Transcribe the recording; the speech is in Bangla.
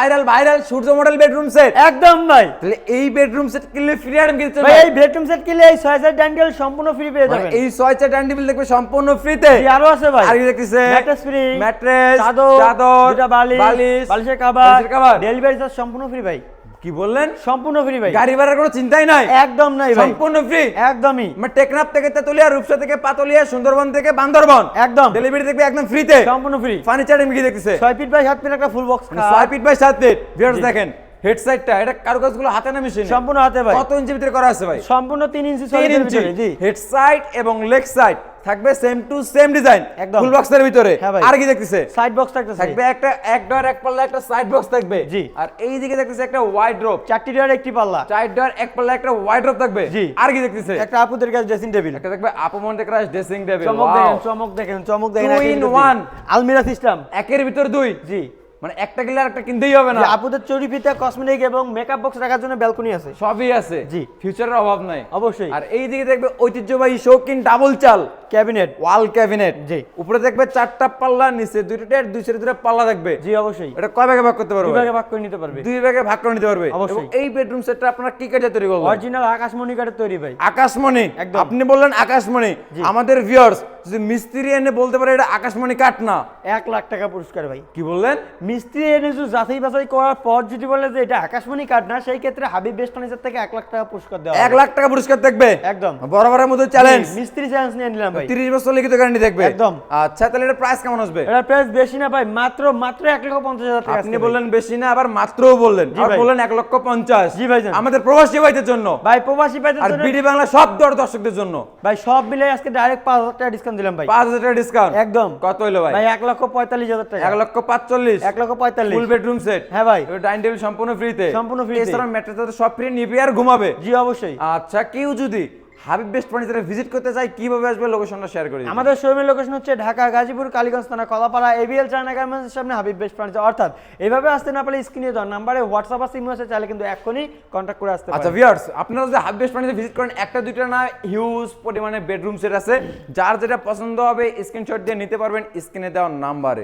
ভাইরাল সূর্য মডেল বেডরুম সেট একদম ভাই। তাহলে এই বেডরুম সেট কিনলে ফ্রি আইটেম কি দিচ্ছেন ভাই এই বেডরুম সেট কিনলে এই 6 ডাইনিং সম্পূর্ণ ফ্রি পেয়ে মানে যাবেন। এই 6 ডাইনিং টেবিল দেখবে সম্পূর্ণ ফ্রিতে। জি আরো আছে ভাই। আর কি দেখতেছে ম্যাট্রেস ফ্রি, ম্যাট্রেস, চাদর, দুটো বালিশ, বালিশের কভার, ডেলিভারি চার্জ সম্পূর্ণ ফ্রি ভাই। কি বললেন? সম্পূর্ণ ফ্রি ভাই। গাড়ি ভাড়ার কোনো চিন্তাই নাই? একদম নাই ভাই, সম্পূর্ণ ফ্রি একদমই। মানে টেকনাফ থেকে তেতুলিয়া, রূপসা থেকে পাতলিয়া, সুন্দরবন থেকে বান্দরবন একদম ডেলিভারি দেখবে একদম ফ্রিতে, সম্পূর্ণ ফ্রি। ফার্নিচার এমনি কি দেখতেছে 6 ফিট বাই 7 ফিট একটা full box 6 feet by 7 feet. Viewers দেখেন হেড সাইডটা, এটা কারুকাজগুলো হাতে না মেশিন? সম্পূর্ণ হাতে ভাই। কত ইঞ্চি ভিতরে করা আছে ভাই? সম্পূর্ণ 3 ইঞ্চি 3 ইঞ্চি। জি হেড সাইড এবং লেগ সাইড থাকবে সেম টু সেম ডিজাইন একদম ফুল বক্সের ভিতরে। হ্যাঁ ভাই। আর কি দেখতেছে সাইড বক্স থাকতেছে, থাকবে একটা এক ডোর এক পাল্লা একটা সাইড বক্স থাকবে। জি। আর এই দিকে দেখতেছে একটা ওয়াইড ড্রপ, 4টি ডোর একটি পাল্লা, 4 ডোর এক পাল্লা একটা ওয়াইড ড্রপ থাকবে। জি। আর কি দেখতেছে একটা আপুদের কাছে ড্রেসিং টেবিল, একটা থাকবে আপমন্ডে ক্রাশ ড্রেসিং টেবিল। চমক দেখেন চমক দেখেন চমক দেখেন। 2 in 1 আলমিরা সিস্টেম, একের ভিতর দুই। জি মানে একটা কিনলে আরেকটা কিনতেই হবে না। যে আপুদের চুরি ফিতা, কসমেটিক এবং মেকআপ বক্স রাখার জন্য ব্যালকনি আছে, সবই আছে। জি। ফিউচারের অভাব নাই অবশ্যই। আর এই দিকে দেখবে ঐতিহ্যবাহী শৌখিন ডাবল চাল ক্যাবিনেট, ওয়াল ক্যাবিনেট। জি। উপরে দেখবে 4টা পাল্লা, নিচে 2টা টের, দুই সাইডে 2টা পাল্লা থাকবে। জি অবশ্যই। এটা কয় ভাগে ভাগ করতে পারবে? 2 ভাগে ভাগ করে নিতে পারবে। 2 ভাগে ভাগ করে নিতে পারবে। অবশ্যই। এবং এই বেডরুম সেটটা আপনারা কি কাঠে তৈরি করবেন? অরিজিনাল আকাশমণি কাঠের তৈরি ভাই। আকাশমণি। একদম। আপনি বললেন আকাশমণি, জি। আমাদের ভিউয়ার্স যদি মিস্ত্রি এনে বলতে পারে এটা আকাশমণি কাঠ না, 1 লাখ টাকা পুরস্কার ভাই। কি বললেন? মিস্ত্রি এনে যদি যাচাই বাছাই করার পর যদি বলে যে এটা আকাশমণি কাঠ না, সেই ক্ষেত্রে হাবিব বেস্ট ফার্নিচার থেকে 1 লাখ টাকা পুরস্কার দেওয়া 1 লাখ টাকা পুরস্কার থাকবে একদম। বরাবরের মতো চ্যালেঞ্জ। মিস্ত্রি চ্যালেঞ্জ নিয়ে নিলাম ভাই। 30 বছর লিখিত গ্যারান্টি থাকবে একদম। আচ্ছা তাহলে এটা প্রাইস কেমন আসবে? এটা প্রাইস বেশি না ভাই, মাত্র 1,50,000 টাকা। আপনি বললেন বেশি না, আবার মাত্রও বললেন, জি আর ভাই। বললেন 1,50,000। জি ভাইজান। আমাদের প্রবাসী ভাইদের জন্য ভাই প্রবাসী ভাইদের আর জন্য বিডি বাংলা সব দর্শকদের জন্য ভাই সব মিলে আজকে ডাইরেক্ট 5,000 টাকা ডিসকাউন্ট দিলাম ভাই। 5,000 টাকা ডিসকাউন্ট। একদম। কত হইলো ভাই? ভাই 1,45,000 টাকা। 1,45,000 1,45,000 ফুল বেডরুম সেট। হ্যাঁ ভাই। ডাইনিং টেবিল সম্পূর্ণ ফ্রিতে। সম্পূর্ণ ফ্রিতে। এছাড়া ম্যাট্রেস সব ফ্রি নিবে আর ঘুমাবে। জি অবশ্যই। আচ্ছা কেউ যদি হাবিব বেস্ট ফার্নিচারে ভিজিট করতে চায় কিভাবে আসবে লোকেশনটা শেয়ার করে দিন। আমাদের শোরুমের লোকেশন হচ্ছে ঢাকা গাজীপুর কালীগঞ্জ থানা কলাপাড়া এবিএল চায়না গার্মেন্টসের সামনে হাবিব বেস্ট ফার্নিচার। অর্থাৎ এইভাবে আসতে না পারলে স্ক্রিনে দেওয়া নাম্বারে হোয়াটসঅ্যাপ আছে, ইমো আছে, চাইলে কিন্তু এখনই কন্ট্যাক্ট করে আসতে আচ্ছা পারেন। ভিউয়ার্স আপনারা যদি হাবিব বেস্ট ফার্নিচার ভিজিট করেন একটা দুইটা না হিউজ পরিমাণে বেডরুম সেট আছে, যার যেটা পছন্দ হবে স্ক্রিনশট দিয়ে নিতে পারবেন স্ক্রিনে দেওয়া নাম্বারে।